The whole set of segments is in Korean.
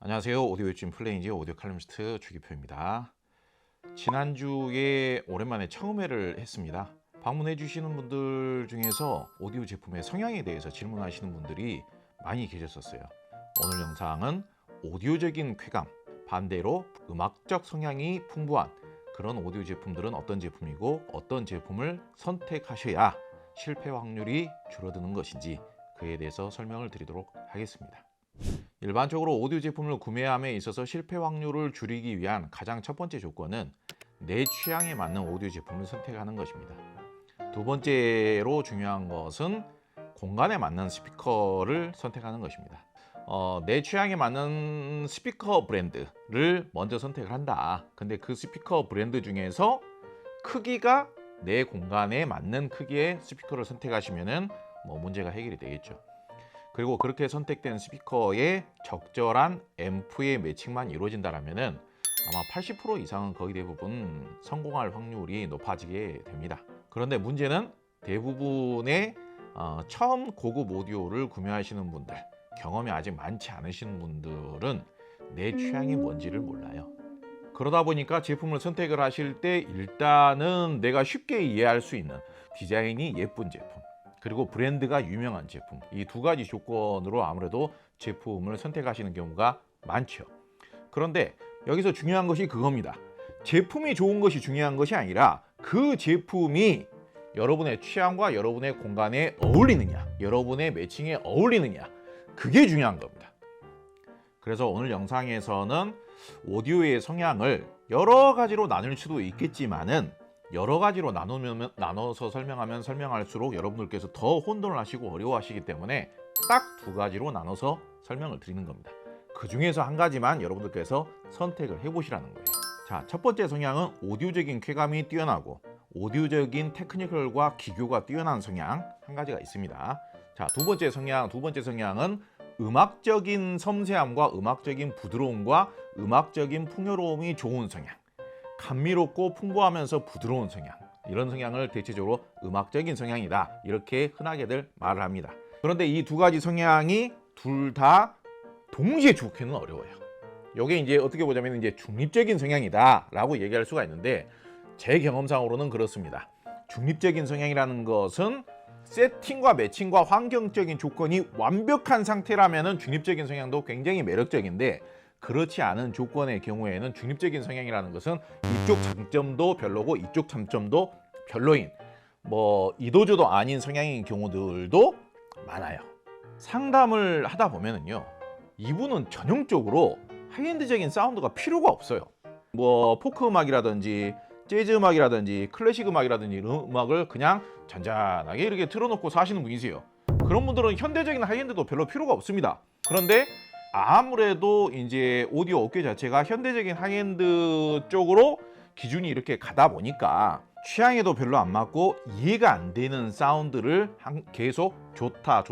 안녕하세요. 오디오 웹진 플레인즈 오디오 칼럼니스트 주기표입니다. 지난주에 오랜만에 청음회를 했습니다. 방문해 주시는 분들 중에서 오디오 제품의 성향에 대해서 질문하시는 분들이 많이 계셨었어요. 오늘 영상은 오디오적인 쾌감, 반대로 음악적 성향이 풍부한 그런 오디오 제품들은 어떤 제품이고 어떤 제품을 선택하셔야 실패 확률이 줄어드는 것인지 그에 대해서 설명을 드리도록 하겠습니다. 일반적으로 오디오 제품을 구매함에 있어서 실패 확률을 줄이기 위한 가장 첫 번째 조건은 내 취향에 맞는 오디오 제품을 선택하는 것입니다. 두 번째로 중요한 것은 공간에 맞는 스피커를 선택하는 것입니다. 내 취향에 맞는 스피커 브랜드를 먼저 선택을 한다. 근데 그 스피커 브랜드 중에서 크기가 내 공간에 맞는 크기의 스피커를 선택하시면은 문제가 해결이 되겠죠. 그리고 그렇게 선택된 스피커의 적절한 앰프의 매칭만 이루어진다면은 아마 80% 이상은 거의 대부분 성공할 확률이 높아지게 됩니다. 그런데 문제는 대부분의 처음 고급 오디오를 구매하시는 분들, 경험이 아직 많지 않으신 분들은 내 취향이 뭔지를 몰라요. 그러다 보니까 제품을 선택을 하실 때 일단은 내가 쉽게 이해할 수 있는 디자인이 예쁜 제품, 그리고 브랜드가 유명한 제품, 이 두 가지 조건으로 아무래도 제품을 선택하시는 경우가 많죠. 그런데 여기서 중요한 것이 그겁니다. 제품이 좋은 것이 중요한 것이 아니라 그 제품이 여러분의 취향과 여러분의 공간에 어울리느냐, 여러분의 매칭에 어울리느냐, 그게 중요한 겁니다. 그래서 오늘 영상에서는 오디오의 성향을 여러 가지로 나눌 수도 있겠지만은 여러 가지로 나눠서 설명하면 설명할수록 여러분들께서 더 혼돈을 하시고 어려워하시기 때문에 딱 두 가지로 나눠서 설명을 드리는 겁니다. 그 중에서 한 가지만 여러분들께서 선택을 해보시라는 거예요. 자, 첫 번째 성향은 오디오적인 쾌감이 뛰어나고 오디오적인 테크니컬과 기교가 뛰어난 성향 한 가지가 있습니다. 자, 두 번째 성향은 음악적인 섬세함과 음악적인 부드러움과 음악적인 풍요로움이 좋은 성향. 감미롭고 풍부하면서 부드러운 성향, 이런 성향을 대체적으로 음악적인 성향이다, 이렇게 흔하게들 말을 합니다. 그런데 이 두 가지 성향이 둘 다 동시에 좋기는 어려워요. 이게 이제 어떻게 보자면 이제 중립적인 성향이다 라고 얘기할 수가 있는데, 제 경험상으로는 그렇습니다. 중립적인 성향이라는 것은 세팅과 매칭과 환경적인 조건이 완벽한 상태라면 중립적인 성향도 굉장히 매력적인데, 그렇지 않은 조건의 경우에는 중립적인 성향이라는 것은 이쪽 장점도 별로고 이쪽 장점도 별로인, 이도저도 아닌 성향인 경우들도 많아요. 상담을 하다 보면은요, 이분은 전형적으로 하이엔드적인 사운드가 필요가 없어요. 포크 음악이라든지 재즈 음악이라든지 클래식 음악이라든지 이런 음악을 그냥 잔잔하게 이렇게 틀어놓고 사시는 분이세요. 그런 분들은 현대적인 하이엔드도 별로 필요가 없습니다. 그런데 아무래도 이제 오디오 업계 자체가 현대적인 하이엔드 쪽으로 기준이 이렇게 가다 보니까 취향에도 별로 안 맞고 이해가 안 되는 사운드를 계속 좋다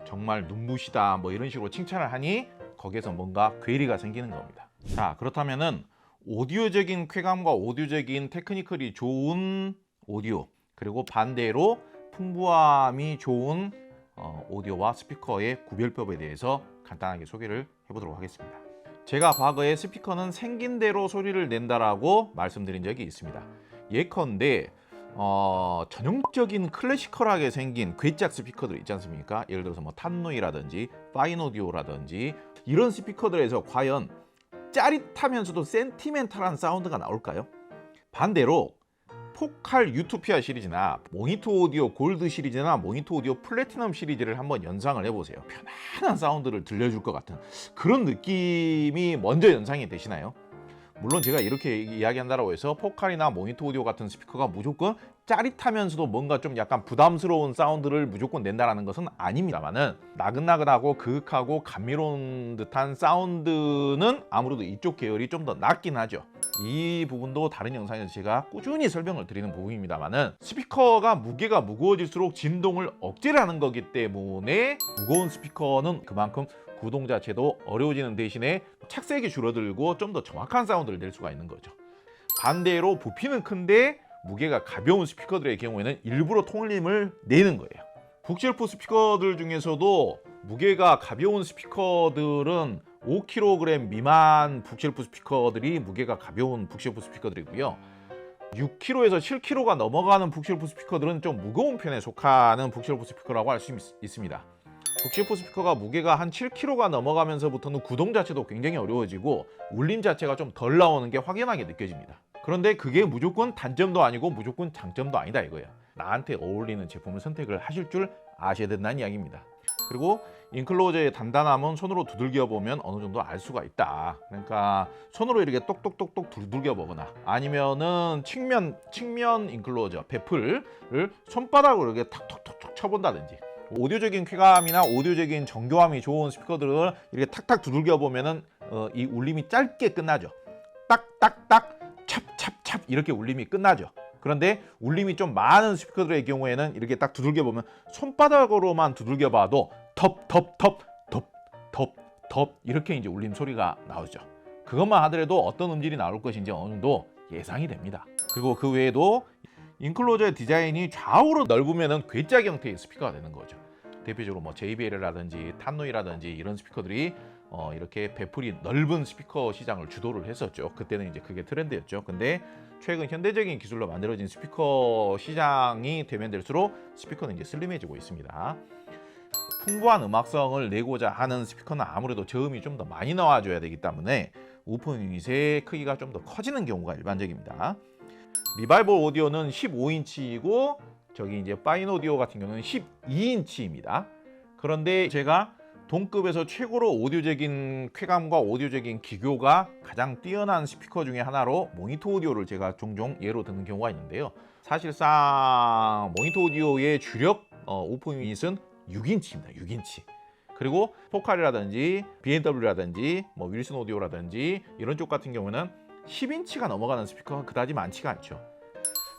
정말 눈부시다 이런 식으로 칭찬을 하니 거기에서 뭔가 괴리가 생기는 겁니다. 자, 그렇다면은 오디오적인 쾌감과 오디오적인 테크니컬이 좋은 오디오, 그리고 반대로 풍부함이 좋은 오디오와 스피커의 구별법에 대해서 간단하게 소개를 해보도록 하겠습니다. 제가 과거에 스피커는 생긴 대로 소리를 낸다라고 말씀드린 적이 있습니다. 예컨대 전형적인 클래시컬하게 생긴 괴짝 스피커들 있지 않습니까? 예를 들어서 탄노이라든지 파인오디오라든지 이런 스피커들에서 과연 짜릿하면서도 센티멘탈한 사운드가 나올까요? 반대로 포칼 유토피아 시리즈나 모니터 오디오 골드 시리즈나 모니터 오디오 플래티넘 시리즈를 한번 연상을 해보세요. 편안한 사운드를 들려줄 것 같은 그런 느낌이 먼저 연상이 되시나요? 물론 제가 이렇게 이야기한다고 해서 포칼이나 모니터 오디오 같은 스피커가 무조건 짜릿하면서도 뭔가 좀 약간 부담스러운 사운드를 무조건 낸다라는 것은 아닙니다만은, 나긋나긋하고 그윽하고 감미로운 듯한 사운드는 아무래도 이쪽 계열이 좀 더 낫긴 하죠. 이 부분도 다른 영상에서 제가 꾸준히 설명을 드리는 부분입니다만은, 스피커가 무게가 무거워질수록 진동을 억제를 하는 거기 때문에 무거운 스피커는 그만큼 구동 자체도 어려워지는 대신에 착색이 줄어들고 좀 더 정확한 사운드를 낼 수가 있는 거죠. 반대로 부피는 큰데 무게가 가벼운 스피커들의 경우에는 일부러 통을림을 내는 거예요. 북쉘프 스피커들 중에서도 무게가 가벼운 스피커들은 5kg 미만 북쉘프 스피커들이 무게가 가벼운 북쉘프 스피커들이고요. 6kg에서 7kg가 넘어가는 북쉘프 스피커들은 좀 무거운 편에 속하는 북쉘프 스피커라고 할 수 있습니다. 북쉘프 스피커가 무게가 한 7kg가 넘어가면서부터는 구동 자체도 굉장히 어려워지고 울림 자체가 좀 덜 나오는 게 확연하게 느껴집니다. 그런데 그게 무조건 단점도 아니고 무조건 장점도 아니다 이거예요. 나한테 어울리는 제품을 선택을 하실 줄 아셔야 된다는 이야기입니다. 그리고 인클로저의 단단함은 손으로 두들겨 보면 어느 정도 알 수가 있다. 그러니까 손으로 이렇게 똑똑똑똑 두들겨 보거나 아니면은 측면 인클로저 배풀을 손바닥으로 이렇게 탁탁탁탁 쳐본다든지, 오디오적인 쾌감이나 오디오적인 정교함이 좋은 스피커들을 이렇게 탁탁 두들겨 보면은 이 울림이 짧게 끝나죠. 딱딱딱 찹찹찹 이렇게 울림이 끝나죠. 그런데 울림이 좀 많은 스피커들의 경우에는 이렇게 딱 두들겨 보면 손바닥으로만 두들겨 봐도 덥 이렇게 이제 울림 소리가 나오죠. 그것만 하더라도 어떤 음질이 나올 것인지 어느 정도 예상이 됩니다. 그리고 그 외에도 인클로저의 디자인이 좌우로 넓으면은 괴짝 형태의 스피커가 되는 거죠. 대표적으로 뭐 JBL이라든지 탄노이라든지 이런 스피커들이 이렇게 배풀이 넓은 스피커 시장을 주도를 했었죠. 그때는 이제 그게 트렌드였죠. 근데 최근 현대적인 기술로 만들어진 스피커 시장이 되면 될수록 스피커는 이제 슬림해지고 있습니다. 풍부한 음악성을 내고자 하는 스피커는 아무래도 저음이 좀 더 많이 나와줘야 되기 때문에 우퍼 유닛의 크기가 좀 더 커지는 경우가 일반적입니다. 리바이벌 오디오는 15인치이고 저기 이제 파인 오디오 같은 경우는 12인치입니다. 그런데 제가 동급에서 최고로 오디오적인 쾌감과 오디오적인 기교가 가장 뛰어난 스피커 중에 하나로 모니터 오디오를 제가 종종 예로 드는 경우가 있는데요. 사실상 모니터 오디오의 주력 오프 유닛은 6인치입니다. 6인치. 그리고 포칼이라든지 BMW라든지 뭐 윌슨 오디오라든지 이런 쪽 같은 경우는 10인치가 넘어가는 스피커가 그다지 많지가 않죠.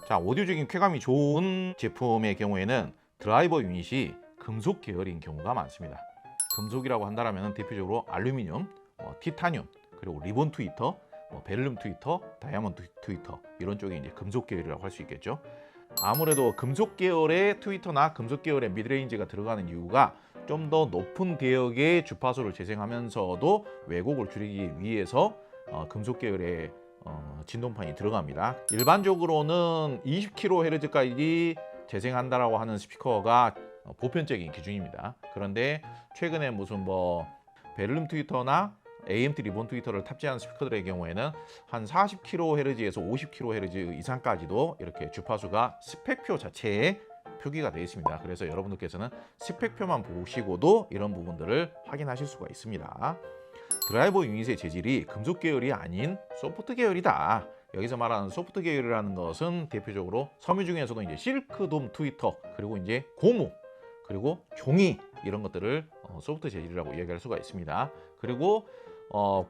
자, 오디오적인 쾌감이 좋은 제품의 경우에는 드라이버 유닛이 금속 계열인 경우가 많습니다. 금속이라고 한다면 대표적으로 알루미늄, 티타늄, 그리고 리본 트위터, 베를륨 트위터, 다이아몬드 트위터 이런 쪽이 이제 금속 계열이라고 할 수 있겠죠. 아무래도 금속 계열의 트위터나 금속 계열의 미드레인지가 들어가는 이유가 좀 더 높은 대역의 주파수를 재생하면서도 왜곡을 줄이기 위해서 금속 계열의 진동판이 들어갑니다. 일반적으로는 20kHz까지 재생한다라고 하는 스피커가 보편적인 기준입니다. 그런데 최근에 무슨 뭐 베를륨 트위터나 AMT 리본 트위터를 탑재한 스피커들의 경우에는 한 40kHz에서 50kHz 이상까지도 이렇게 주파수가 스펙표 자체에 표기가 되어 있습니다. 그래서 여러분들께서는 스펙표만 보시고도 이런 부분들을 확인하실 수가 있습니다. 드라이버 유닛의 재질이 금속 계열이 아닌 소프트 계열이다. 여기서 말하는 소프트 계열이라는 것은 대표적으로 섬유 중에서도 이제 실크돔 트위터, 그리고 이제 고무, 그리고 종이 이런 것들을 소프트 재질이라고 이야기할 수가 있습니다. 그리고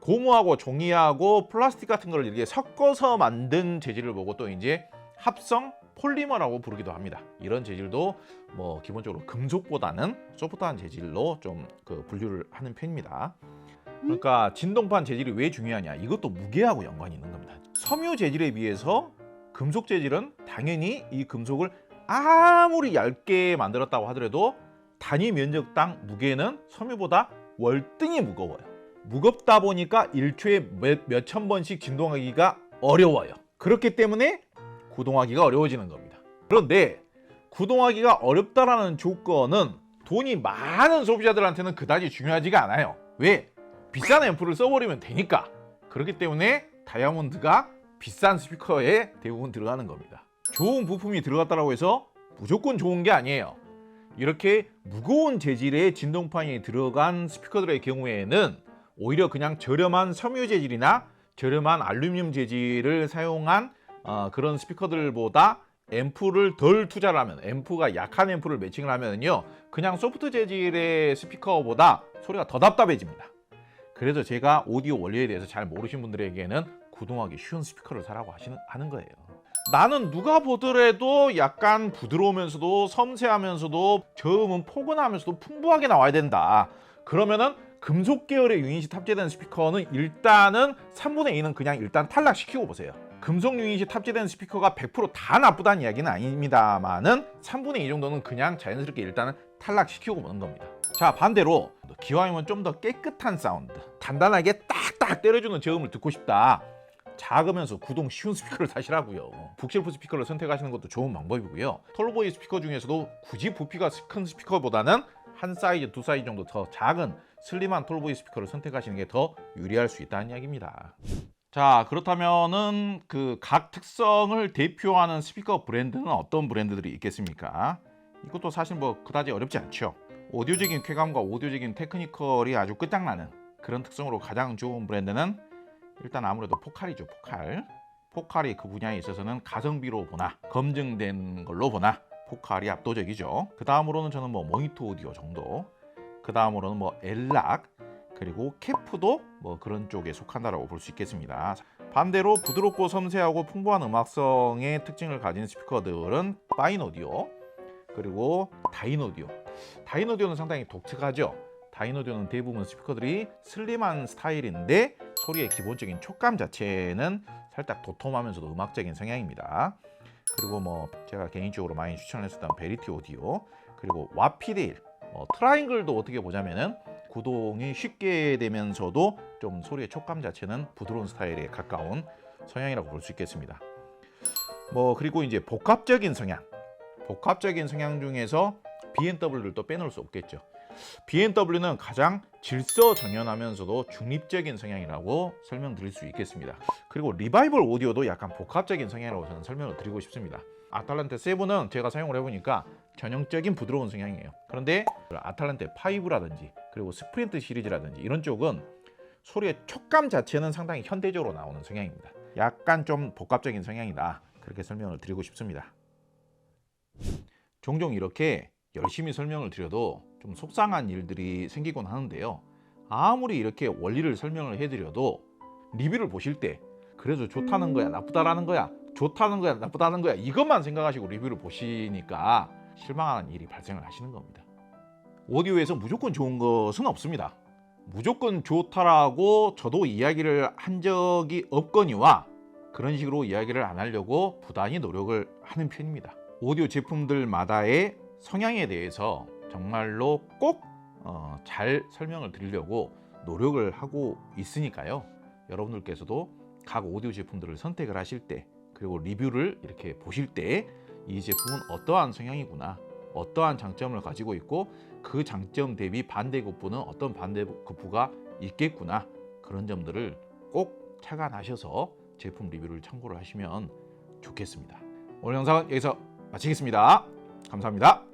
고무하고 종이하고 플라스틱 같은 걸 이렇게 섞어서 만든 재질을 보고 또 이제 합성 폴리머라고 부르기도 합니다. 이런 재질도 뭐 기본적으로 금속보다는 소프트한 재질로 좀 분류를 하는 편입니다. 그러니까 진동판 재질이 왜 중요하냐? 이것도 무게하고 연관이 있는 겁니다. 섬유 재질에 비해서 금속 재질은 당연히 이 금속을 아무리 얇게 만들었다고 하더라도 단위 면적당 무게는 섬유보다 월등히 무거워요. 무겁다 보니까 1초에 몇천 번씩 진동하기가 어려워요. 그렇기 때문에 구동하기가 어려워지는 겁니다. 그런데 구동하기가 어렵다라는 조건은 돈이 많은 소비자들한테는 그다지 중요하지가 않아요. 왜? 비싼 앰프를 써버리면 되니까. 그렇기 때문에 다이아몬드가 비싼 스피커에 대부분 들어가는 겁니다. 좋은 부품이 들어갔다고 해서 무조건 좋은 게 아니에요. 이렇게 무거운 재질의 진동판이 들어간 스피커들의 경우에는 오히려 그냥 저렴한 섬유 재질이나 저렴한 알루미늄 재질을 사용한 그런 스피커들보다 앰프를 덜 투자를 하면, 앰프가 약한 앰프를 매칭을 하면요, 그냥 소프트 재질의 스피커보다 소리가 더 답답해집니다. 그래서 제가 오디오 원리에 대해서 잘 모르신 분들에게는 구동하기 쉬운 스피커를 사라고 하는 거예요. 나는 누가 보더라도 약간 부드러우면서도 섬세하면서도 저음은 포근하면서도 풍부하게 나와야 된다. 그러면은 금속 계열의 유닛이 탑재된 스피커는 일단은 3분의 2는 그냥 일단 탈락시키고 보세요. 금속 유닛이 탑재된 스피커가 100% 다 나쁘다는 이야기는 아닙니다만은 3분의 2 정도는 그냥 자연스럽게 일단은 탈락시키고 오는 겁니다. 자, 반대로 기왕이면 좀 더 깨끗한 사운드, 단단하게 딱딱 때려주는 저음을 듣고 싶다. 작으면서 구동 쉬운 스피커를 사시라고요. 북쉘프 스피커를 선택하시는 것도 좋은 방법이고요. 톨보이 스피커 중에서도 굳이 부피가 큰 스피커보다는 한 사이즈, 두 사이즈 정도 더 작은 슬림한 톨보이 스피커를 선택하시는 게 더 유리할 수 있다는 이야기입니다. 자, 그렇다면은 그 각 특성을 대표하는 스피커 브랜드는 어떤 브랜드들이 있겠습니까? 이것도 사실 뭐 그다지 어렵지 않죠. 오디오적인 쾌감과 오디오적인 테크니컬이 아주 끝장나는 그런 특성으로 가장 좋은 브랜드는 일단 아무래도 포칼이죠. 포칼이 그 분야에 있어서는 가성비로 보나 검증된 걸로 보나 포칼이 압도적이죠. 그 다음으로는 저는 뭐 모니터 오디오 정도, 그 다음으로는 뭐 엘락, 그리고 캐프도 뭐 그런 쪽에 속한다라고 볼 수 있겠습니다. 반대로 부드럽고 섬세하고 풍부한 음악성의 특징을 가진 스피커들은 파인 오디오, 그리고 다인 오디오. 다인 오디오는 상당히 독특하죠. 다인 오디오는 대부분 스피커들이 슬림한 스타일인데 소리의 기본적인 촉감 자체는 살짝 도톰하면서도 음악적인 성향입니다. 그리고 뭐 제가 개인적으로 많이 추천했었던 베리티 오디오, 그리고 와피데일, 트라이앵글도 어떻게 보자면은 구동이 쉽게 되면서도 좀 소리의 촉감 자체는 부드러운 스타일에 가까운 성향이라고 볼 수 있겠습니다. 뭐 그리고 이제 복합적인 성향 중에서 B&W를 또 빼놓을 수 없겠죠. B&W는 가장 질서정연하면서도 중립적인 성향이라고 설명드릴 수 있겠습니다. 그리고 리바이벌 오디오도 약간 복합적인 성향이라고 저는 설명을 드리고 싶습니다. 아탈란테 7은 제가 사용을 해보니까 전형적인 부드러운 성향이에요. 그런데 아탈란테 5라든지 그리고 스프린트 시리즈라든지 이런 쪽은 소리의 촉감 자체는 상당히 현대적으로 나오는 성향입니다. 약간 좀 복합적인 성향이다, 그렇게 설명을 드리고 싶습니다. 종종 이렇게 열심히 설명을 드려도 좀 속상한 일들이 생기곤 하는데요. 아무리 이렇게 원리를 설명을 해드려도 리뷰를 보실 때 그래서 좋다는 거야, 나쁘다라는 거야, 좋다는 거야, 나쁘다는 거야, 이것만 생각하시고 리뷰를 보시니까 실망하는 일이 발생을 하시는 겁니다. 오디오에서 무조건 좋은 것은 없습니다. 무조건 좋다라고 저도 이야기를 한 적이 없거니와 그런 식으로 이야기를 안 하려고 부단히 노력을 하는 편입니다. 오디오 제품들마다의 성향에 대해서 정말로 꼭 잘 설명을 드리려고 노력을 하고 있으니까요. 여러분들께서도 각 오디오 제품들을 선택을 하실 때, 그리고 리뷰를 이렇게 보실 때 이 제품은 어떠한 성향이구나, 어떠한 장점을 가지고 있고 그 장점 대비 반대급부는 어떤 반대급부가 있겠구나, 그런 점들을 꼭 착안하셔서 제품 리뷰를 참고를 하시면 좋겠습니다. 오늘 영상은 여기서 마치겠습니다. 감사합니다.